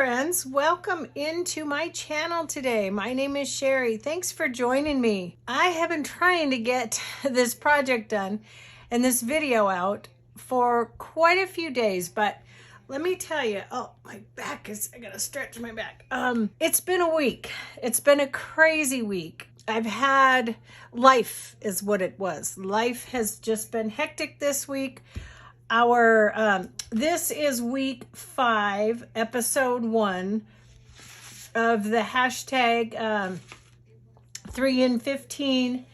friends, welcome into my channel today. My name is Shary. Thanks for joining me. I have been trying to get this project done and this video out for quite a few days, but let me tell you, my back I gotta stretch my back. It's been a week. It's been a crazy week. I've had life is what it was. Life has just been hectic this week. This is week 5, episode 1 of the hashtag 3 in 15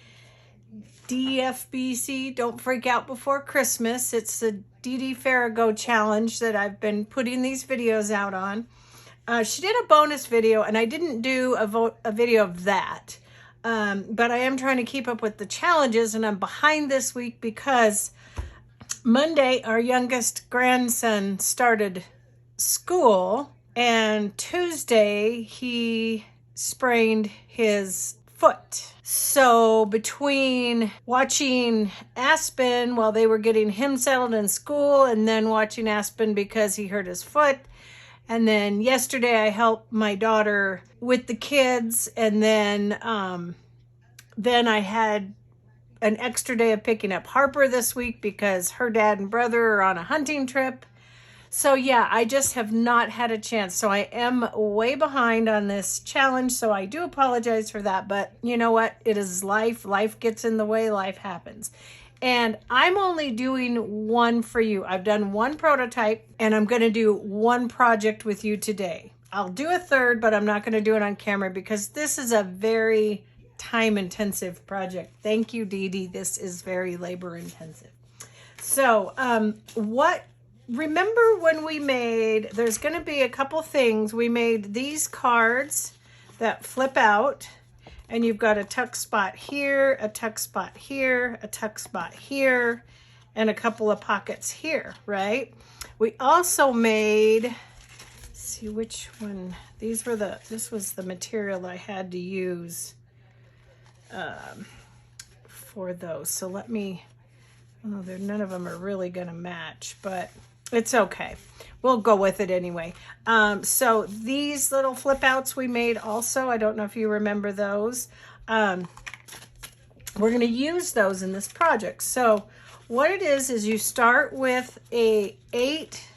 DFBC, Don't Freak Out Before Christmas. It's the Farago challenge that I've been putting these videos out on. She did a bonus video, and I didn't do a video of that. But I am trying to keep up with the challenges, and I'm behind this week because Monday, our youngest grandson started school, and Tuesday, he sprained his foot. So between watching Aspen while they were getting him settled in school, and then watching Aspen because he hurt his foot, and then yesterday I helped my daughter with the kids, and then I had an extra day of picking up Harper this week because her dad and brother are on a hunting trip. So yeah, I just have not had a chance. So I am way behind on this challenge. So I do apologize for that. But you know what? It is life. Life gets in the way. Life happens. And I'm only doing one for you. I've done one prototype, and I'm going to do one project with you today. I'll do a third, but I'm not going to do it on camera because this is a very time-intensive project. Thank you, Dee Dee. This is very labor-intensive. So, remember when we made, there's going to be a couple things. We made these cards that flip out, and you've got a tuck spot here, a tuck spot here, a tuck spot here, and a couple of pockets here, right? We also made, let's see which one, this was the material I had to use for those. So let me, none of them are really going to match, but it's okay. We'll go with it anyway. So these little flip outs we made also, I don't know if you remember those. We're going to use those in this project. So what it is you start with a 8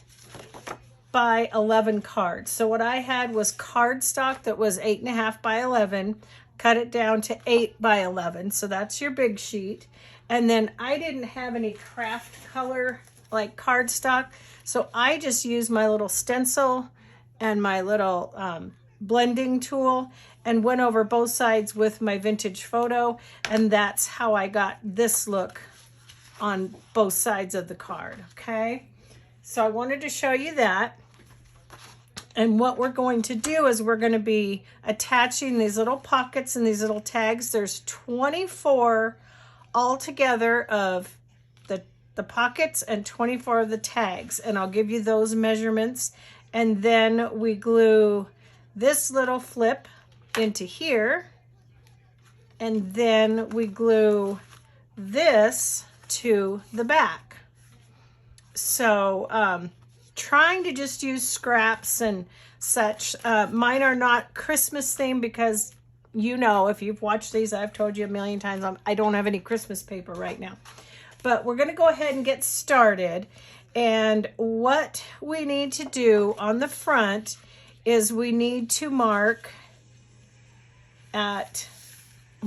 by 11 card. So what I had was cardstock that was 8.5 by 11. Cut it down to 8 by 11. So that's your big sheet. And then I didn't have any craft color like cardstock. So I just used my little stencil and my little blending tool and went over both sides with my vintage photo. And that's how I got this look on both sides of the card. Okay. So I wanted to show you that. And what we're going to do is we're going to be attaching these little pockets and these little tags. There's 24 altogether of the pockets and 24 of the tags. And I'll give you those measurements. And then we glue this little flip into here. And then we glue this to the back. So, trying to just use scraps and such. Mine are not Christmas themed because, you know, if you've watched these, I've told you a million times, I don't have any Christmas paper right now. But we're going to go ahead and get started. And what we need to do on the front is we need to mark I'm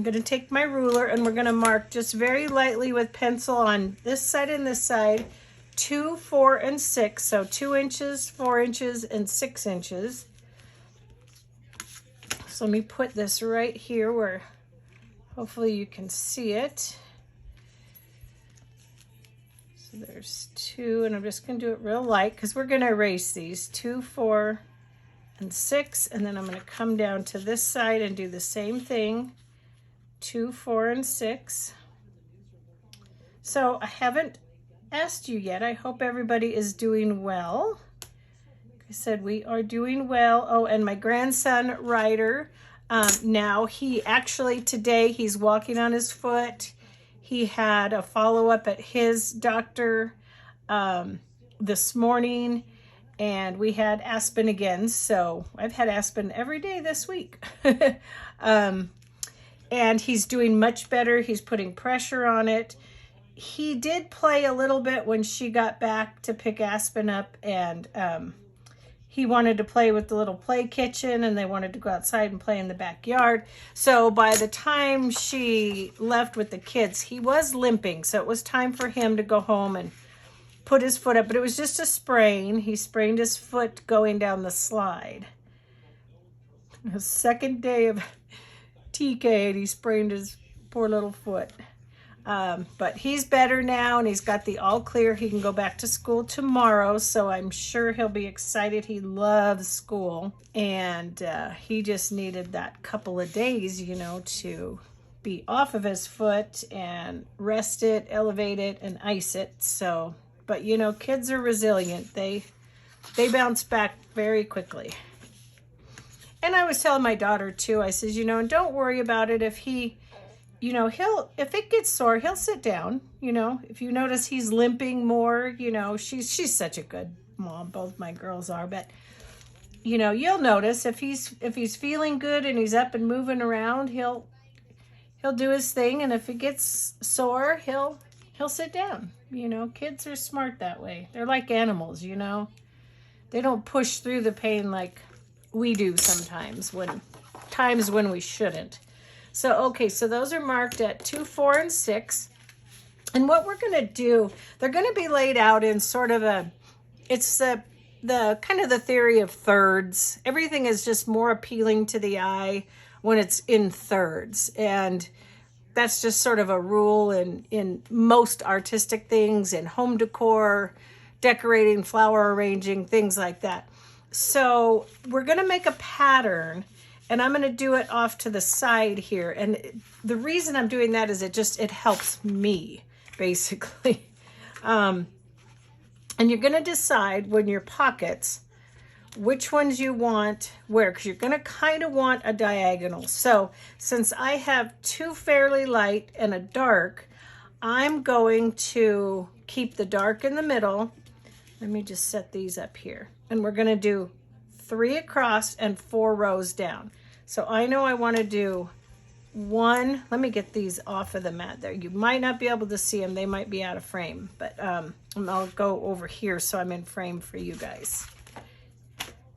going to take my ruler and we're going to mark just very lightly with pencil on this side and this side, 2, 4, and 6. So 2 inches, 4 inches, and 6 inches. So let me put this right here where hopefully you can see it. So there's 2, and I'm just going to do it real light because we're going to erase these 2, 4, and 6. And then I'm going to come down to this side and do the same thing, 2, 4, and 6. So I haven't asked you yet. I hope everybody is doing well. Like I said, we are doing well. Oh, and my grandson Ryder, now he actually today he's walking on his foot. He had a follow-up at his doctor this morning, and we had Aspen again. So I've had Aspen every day this week. And he's doing much better. He's putting pressure on it. He did play a little bit when she got back to pick Aspen up, and he wanted to play with the little play kitchen, and they wanted to go outside and play in the backyard. So by the time she left with the kids, he was limping. So it was time for him to go home and put his foot up, but it was just a sprain. He sprained his foot going down the slide. The second day of TK, and he sprained his poor little foot. But he's better now, and he's got the all clear. He can go back to school tomorrow, so I'm sure he'll be excited. He loves school, and he just needed that couple of days, you know, to be off of his foot and rest it, elevate it, and ice it. So, but you know, kids are resilient. They bounce back very quickly. And I was telling my daughter too, I says, you know, and don't worry about it. If he, you know, if it gets sore, he'll sit down. You know, if you notice he's limping more, you know, she's such a good mom. Both my girls are, but you know, you'll notice if he's feeling good and he's up and moving around, he'll do his thing. And if it gets sore, he'll sit down. You know, kids are smart that way. They're like animals, you know, they don't push through the pain like we do sometimes when we shouldn't. So, okay, so those are marked at 2, 4, and 6. And what we're going to do, they're going to be laid out in sort of it's the kind of the theory of thirds. Everything is just more appealing to the eye when it's in thirds. And that's just sort of a rule in most artistic things, in home decor, decorating, flower arranging, things like that. So we're going to make a pattern, and I'm going to do it off to the side here. And the reason I'm doing that is it helps me, basically. And you're going to decide when your pockets, which ones you want where, because you're going to kind of want a diagonal. So since I have 2 fairly light and a dark, I'm going to keep the dark in the middle. Let me just set these up here. And we're going to do 3 across and 4 rows down. So I know I want to do 1. Let me get these off of the mat there. You might not be able to see them. They might be out of frame. But I'll go over here so I'm in frame for you guys.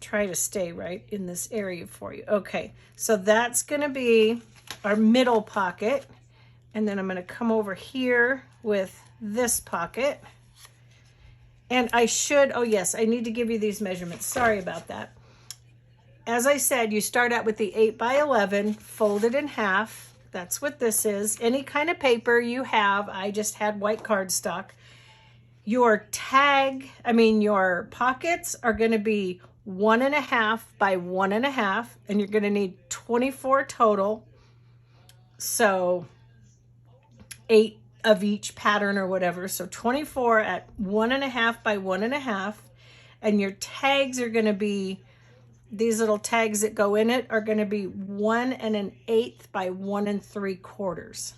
Try to stay right in this area for you. Okay, so that's going to be our middle pocket. And then I'm going to come over here with this pocket. And I should, oh yes, I need to give you these measurements. Sorry about that. As I said, you start out with the 8 by 11, fold it in half. That's what this is. Any kind of paper you have, I just had white cardstock. Your pockets are going to be 1.5 by 1.5, and you're going to need 24 total. So 8 of each pattern or whatever. So 24 at 1.5 by 1.5. And your tags are going to be, these little tags that go in it are going to be 1 1/8 by 1 3/4.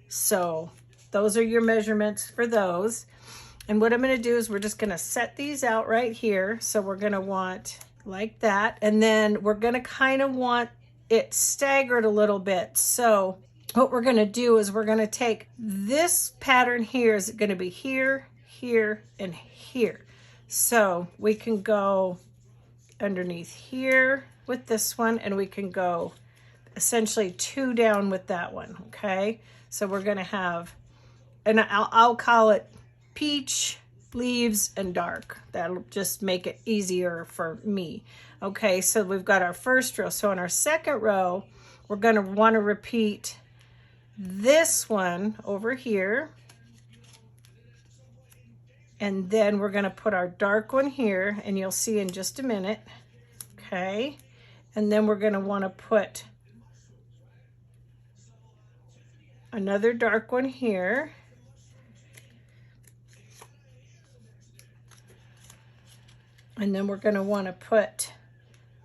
So those are your measurements for those. And what I'm going to do is we're just going to set these out right here. So we're going to want like that. And then we're going to kind of want it staggered a little bit. So what we're going to do is we're going to take this pattern here. Is going to be here, here, and here. So we can go underneath here with this one, and we can go essentially 2 down with that one. Okay, so we're going to have, and I'll call it peach, leaves, and dark. That'll just make it easier for me. Okay, so we've got our first row. So in our second row, we're going to want to repeat this one over here. And then we're going to put our dark one here, and you'll see in just a minute. Okay, and then we're going to want to put another dark one here. And then we're going to want to put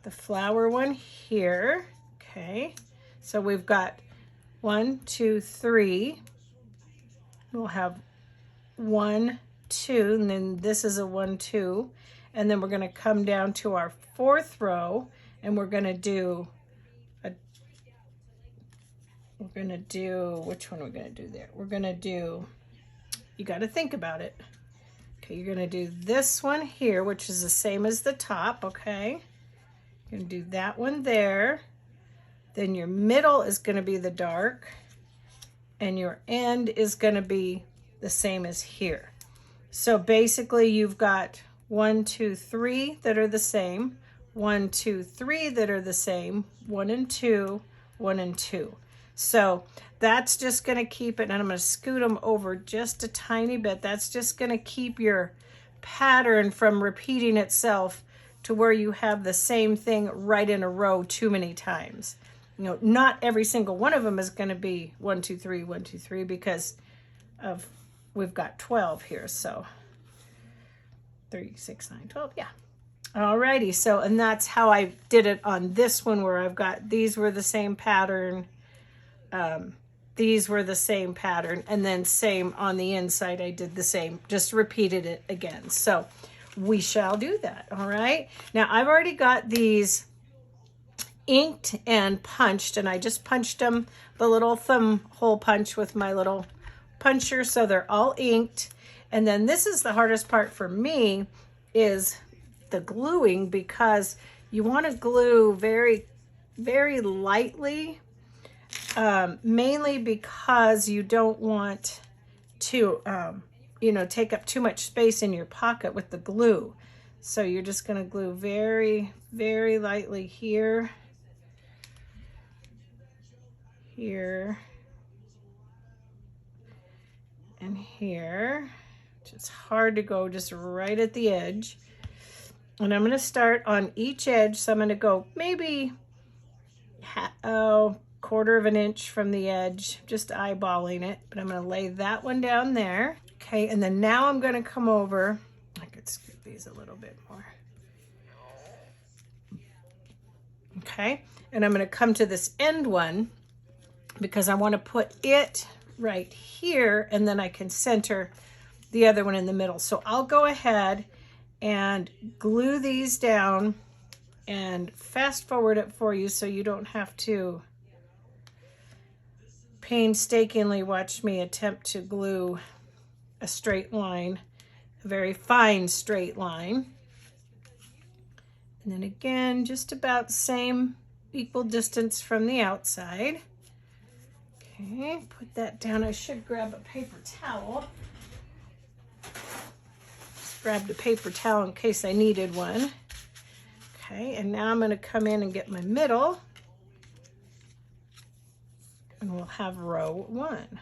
the flower one here. Okay, so we've got 1, 2, 3. We'll have 1, 2, and then this is a 1, 2. and then we're going to come down to our 4th row, and we're going to do which one we're going to do there? We're going to do, you got to think about it. Okay, you're going to do this one here, which is the same as the top, okay? You're going to do that one there. Then your middle is going to be the dark, and your end is going to be the same as here. So basically you've got 1, 2, 3 that are the same, 1, 2, 3 that are the same, 1 and 2, 1 and 2. So that's just going to keep it, and I'm going to scoot them over just a tiny bit. That's just going to keep your pattern from repeating itself to where you have the same thing right in a row too many times. You know, not every single one of them is going to be 1, 2, 3, 1, 2, 3 because of we've got 12 here. So 3, 6, 9, 12. Yeah. Alrighty. So, and that's how I did it on this one, where I've got, these were the same pattern. These were the same pattern, and then same on the inside. I did the same, just repeated it again. So we shall do that. All right. Now I've already got these inked and punched, and I just punched them the little thumb hole punch with my little puncher. So they're all inked. And then this is the hardest part for me, is the gluing, because you want to glue very, very lightly. Mainly because you don't want to, you know, take up too much space in your pocket with the glue. So you're just going to glue very, very lightly here, here, and here. It's hard to go just right at the edge. And I'm going to start on each edge. So I'm going to go maybe, quarter of an inch from the edge, just eyeballing it, but I'm going to lay that one down there. Okay, and then now I'm going to come over. I could scoot these a little bit more. Okay, and I'm going to come to this end one because I want to put it right here, and then I can center the other one in the middle. So I'll go ahead and glue these down and fast forward it for you so you don't have to painstakingly watch me attempt to glue a straight line, a very fine straight line. And then again, just about same equal distance from the outside. Okay, put that down. I should grab a paper towel. Just grabbed a paper towel in case I needed one. Okay, and now I'm going to come in and get my middle. And we'll have row 1.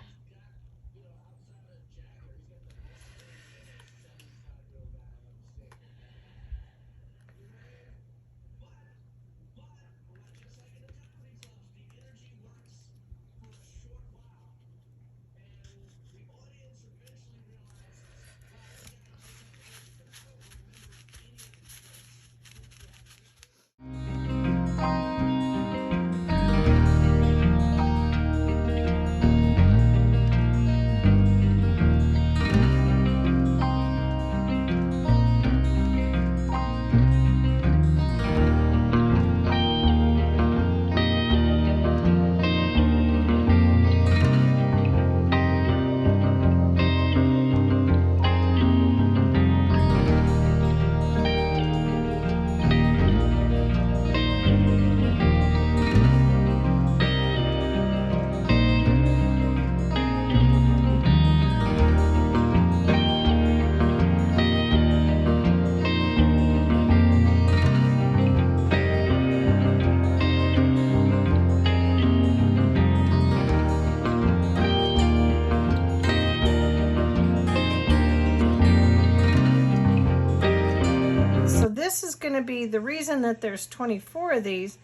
This is going to be, the reason that there's 24 of these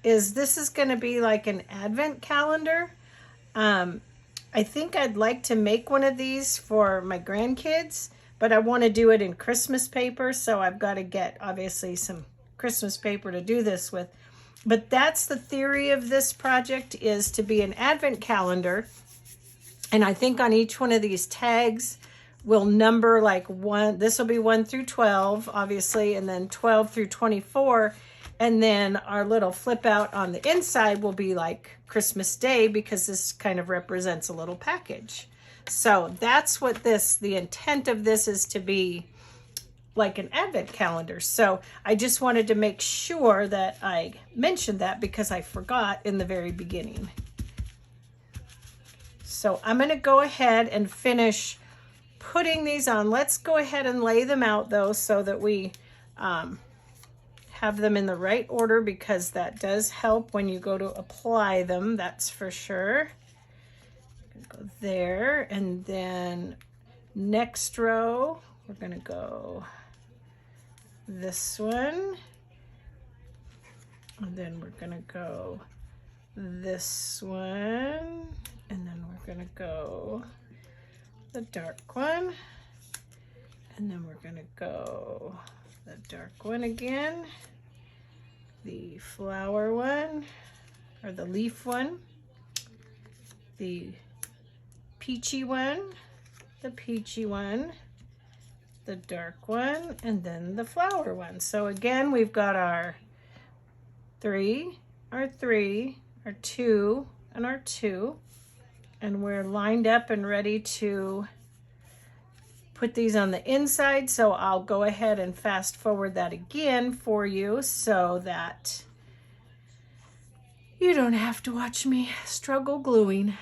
is this is going to be like an advent calendar. I think I'd like to make one of these for my grandkids, but I want to do it in Christmas paper, so I've got to get obviously some Christmas paper to do this with. But that's the theory of this project, is to be an advent calendar. And I think on each one of these tags we'll number like this will be 1 through 12, obviously, and then 12 through 24. And then our little flip out on the inside will be like Christmas Day, because this kind of represents a little package. So that's what the intent of this is, to be like an advent calendar. So I just wanted to make sure that I mentioned that, because I forgot in the very beginning. So I'm going to go ahead and finish putting these on. Let's go ahead and lay them out though, so that we have them in the right order, because that does help when you go to apply them, that's for sure. Go there, and then next row we're going to go this one, and then we're going to go this one, and then we're going to go the dark one, and then we're going to go the dark one again, the flower one, or the leaf one, the peachy one, the peachy one, the dark one, and then the flower one. So again, we've got our 3, our 3, our 2, and our 2, and we're lined up and ready to put these on the inside. So I'll go ahead and fast forward that again for you, so that you don't have to watch me struggle gluing.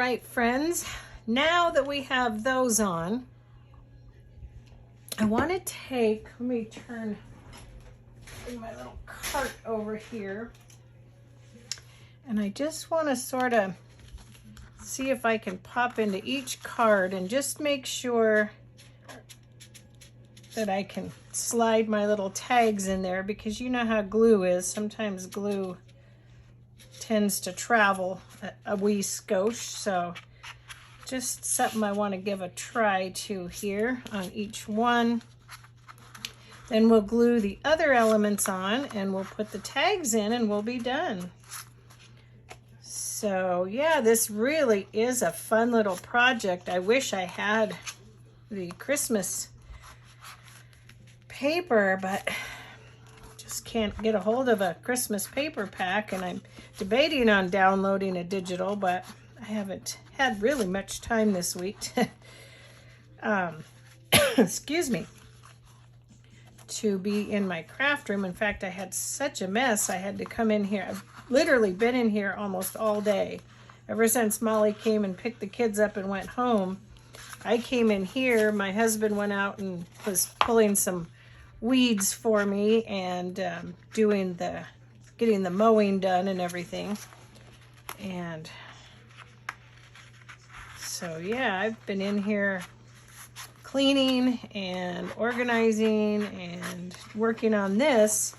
right, friends, now that we have those on, I want to take, let me turn my little cart over here, and I just want to sort of see if I can pop into each card and just make sure that I can slide my little tags in there, because you know how glue is. Sometimes glue tends to travel a wee skosh, so just something I want to give a try to here on each one. Then we'll glue the other elements on and we'll put the tags in and we'll be done. So yeah, this really is a fun little project. I wish I had the Christmas paper, but just can't get a hold of a Christmas paper pack, and I'm debating on downloading a digital, but I haven't had really much time this week to, excuse me, to be in my craft room. In fact, I had such a mess. I had to come in here. I've literally been in here almost all day. Ever since Molly came and picked the kids up and went home, I came in here. My husband went out and was pulling some weeds for me and getting the mowing done and everything. And so yeah, I've been in here cleaning and organizing and working on this.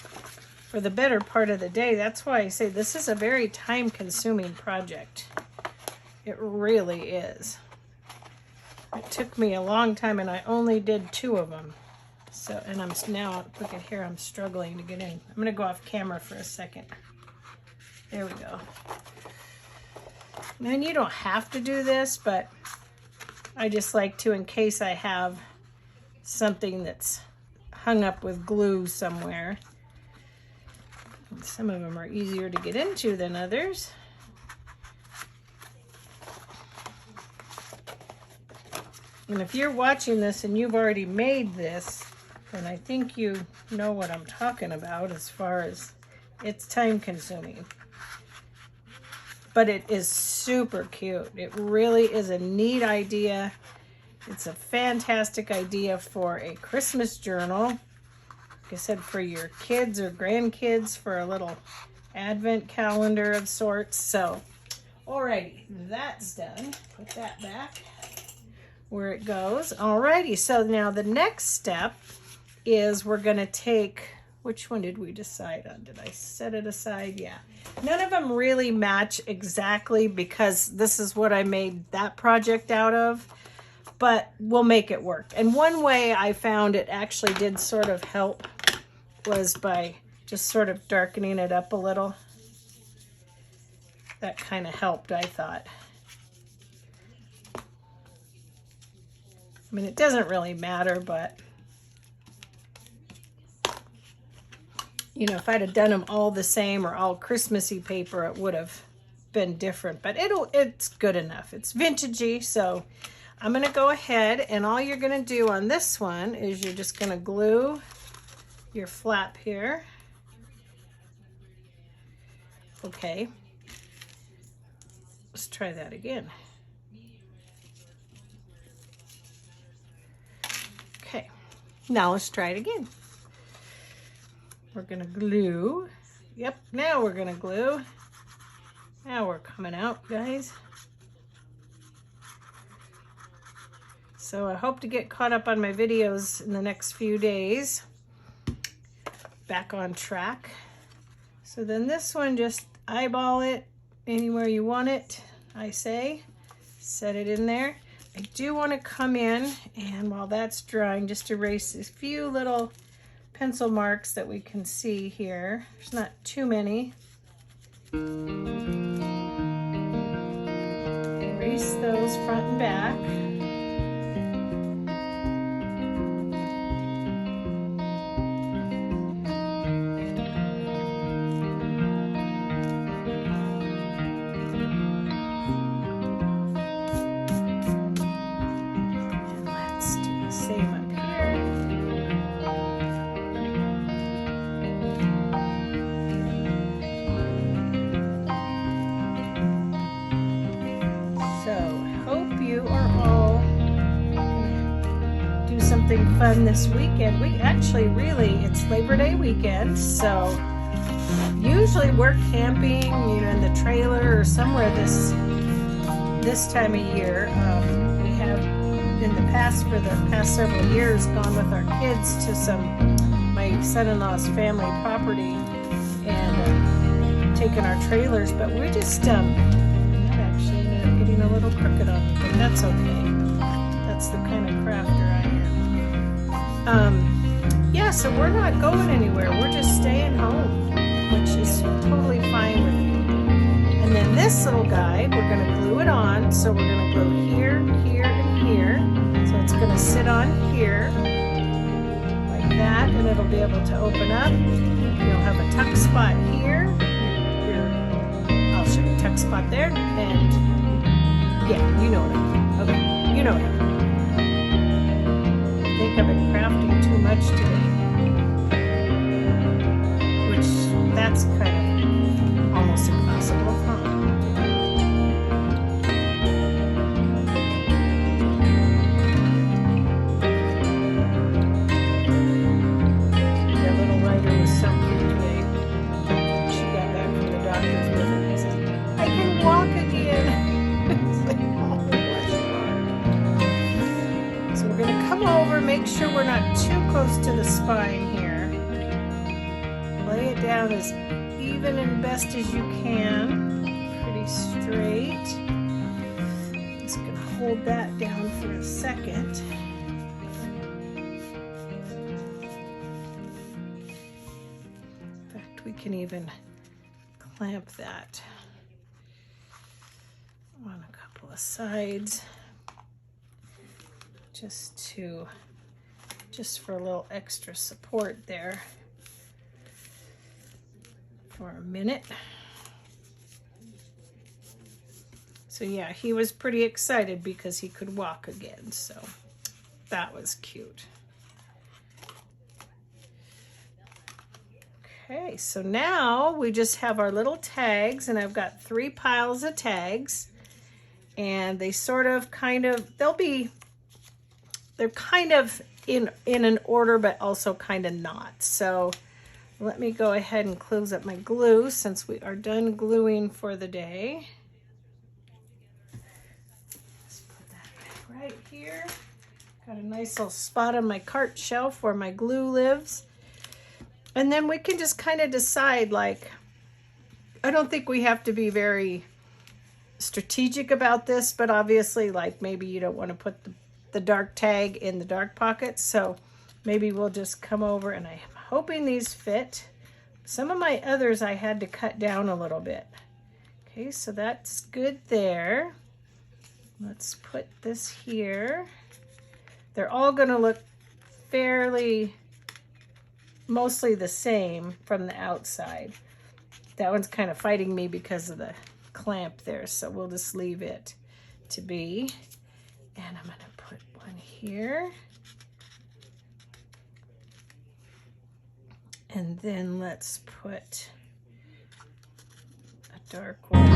for the better part of the day. That's why I say this is a very time-consuming project. It really is. It took me a long time, and I only did 2 of them. So, and I'm now, look at here, I'm struggling to get in. I'm going to go off camera for a second. There we go. And you don't have to do this, but I just like to, in case I have something that's hung up with glue somewhere. And some of them are easier to get into than others. And if you're watching this and you've already made this, then I think you know what I'm talking about as far as it's time consuming. But it is super cute. It really is a neat idea. It's a fantastic idea for a Christmas journal. Like I said, for your kids or grandkids, for a little advent calendar of sorts. So, alrighty, that's done. Put that back where it goes. Alrighty, so now the next step is we're going to take, which one did we decide on? Did I set it aside? Yeah. None of them really match exactly because this is what I made that project out of, but we'll make it work. And one way I found it actually did sort of help was by just sort of darkening it up a little. That kind of helped, I thought. I mean, it doesn't really matter, but you know, if I'd have done them all the same or all Christmassy paper, it would have been different, but it's good enough. It's vintagey, so I'm going to go ahead, and all you're going to do on this one is you're just going to glue your flap here. Okay. Let's try that again. Okay. Now let's try it again. We're going to glue. Yep, now we're going to glue. Now we're coming out, guys. So I hope to get caught up on my videos in the next few days. Back on track. So then this one, just eyeball it anywhere you want it, I say. Set it in there. I do want to come in, and while that's drying, just erase a few little pencil marks that we can see here. There's not too many. Erase those front and back. And let's do the same up here. Fun this weekend. We actually it's Labor Day weekend, so usually we're camping, you know, in the trailer or somewhere this time of year. We have in the past, for the past several years, gone with our kids to my son-in-law's family property and taken our trailers, but we're just that actually ended up getting a little crooked on me, but that's okay. That's the kind of crafter I am. Yeah, so we're not going anywhere. We're just staying home, which is totally fine with me. And then this little guy, we're going to glue it on. So we're going to glue here, here, and here. So it's going to sit on here like that, and it'll be able to open up. You'll have a tuck spot here. I'll show you a tuck spot there. And yeah, you know what I mean. Okay, you know what I mean. I think I've been crafting too much today, which that's kind of almost impossible, huh? That little writer was so cute today. She got back from the doctor's visit and says, I can walk again. It's like, oh, bless your heart. So we're going to come over, make sure we're not too close to the spine here. lay it down as even and best as you can. Pretty straight. Just gonna hold that down for a second. In fact, we can even clamp that on a couple of sides just for a little extra support there for a minute. So yeah, he was pretty excited because he could walk again, so that was cute. Okay, so now we just have our little tags, and I've got 3 piles of tags, and they sort of they're kind of in an order, but also kind of not. So let me go ahead and close up my glue since we are done gluing for the day. Let's put that right here. Got a nice little spot on my cart shelf where my glue lives. And then we can just kind of decide, like, I don't think we have to be very strategic about this, but obviously, like, maybe you don't want to put the dark tag in the dark pocket, so maybe we'll just come over, and I'm hoping these fit. Some of my others I had to cut down a little bit. Okay, so that's good there. Let's put this here. They're all going to look fairly mostly the same from the outside. That one's kind of fighting me because of the clamp there, so we'll just leave it to be. And I'm going to put one here. And then let's put a dark one.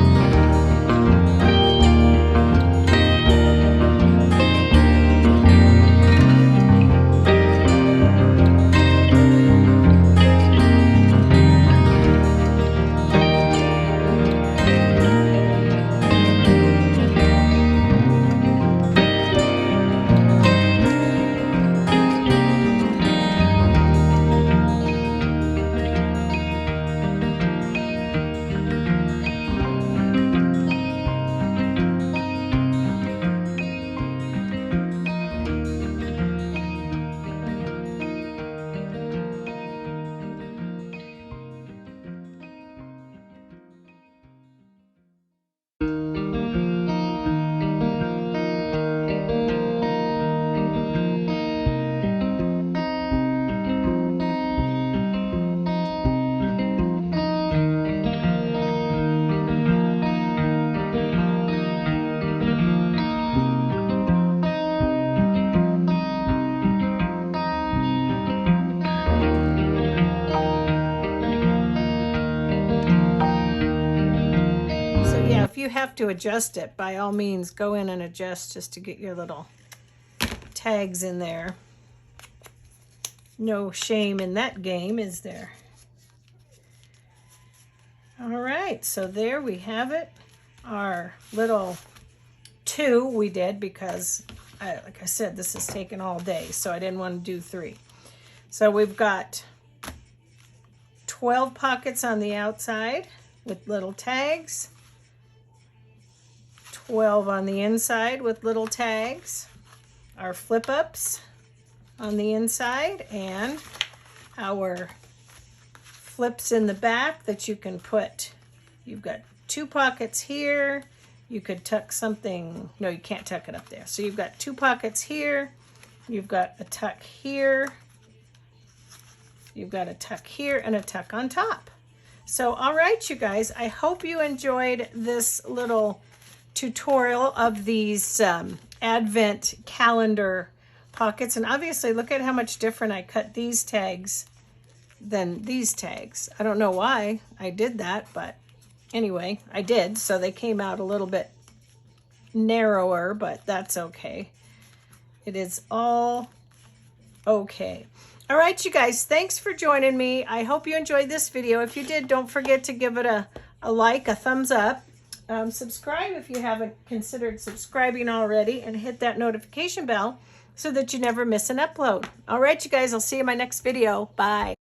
If you have to adjust it, by all means go in and adjust just to get your little tags in there. No shame in that game, is there? All right, so there we have it. Our little 2 we did because, like I said, this has taken all day, so I didn't want to do 3. So we've got 12 pockets on the outside with little tags. 12 on the inside with little tags, our flip ups on the inside, and our flips in the back that you can put. You've got 2 pockets here. You could tuck something. No, you can't tuck it up there. So you've got 2 pockets here. You've got a tuck here. You've got a tuck here and a tuck on top. So, all right, you guys, I hope you enjoyed this little tutorial of these advent calendar pockets. And obviously look at how much different I cut these tags than these tags. I don't know why I did that, but anyway, I did. So they came out a little bit narrower, but that's okay. It is all okay. All right, you guys, thanks for joining me. I hope you enjoyed this video. If you did, don't forget to give it a like, a thumbs up. Subscribe if you haven't considered subscribing already, and hit that notification bell so that you never miss an upload. All right, you guys, I'll see you in my next video. Bye.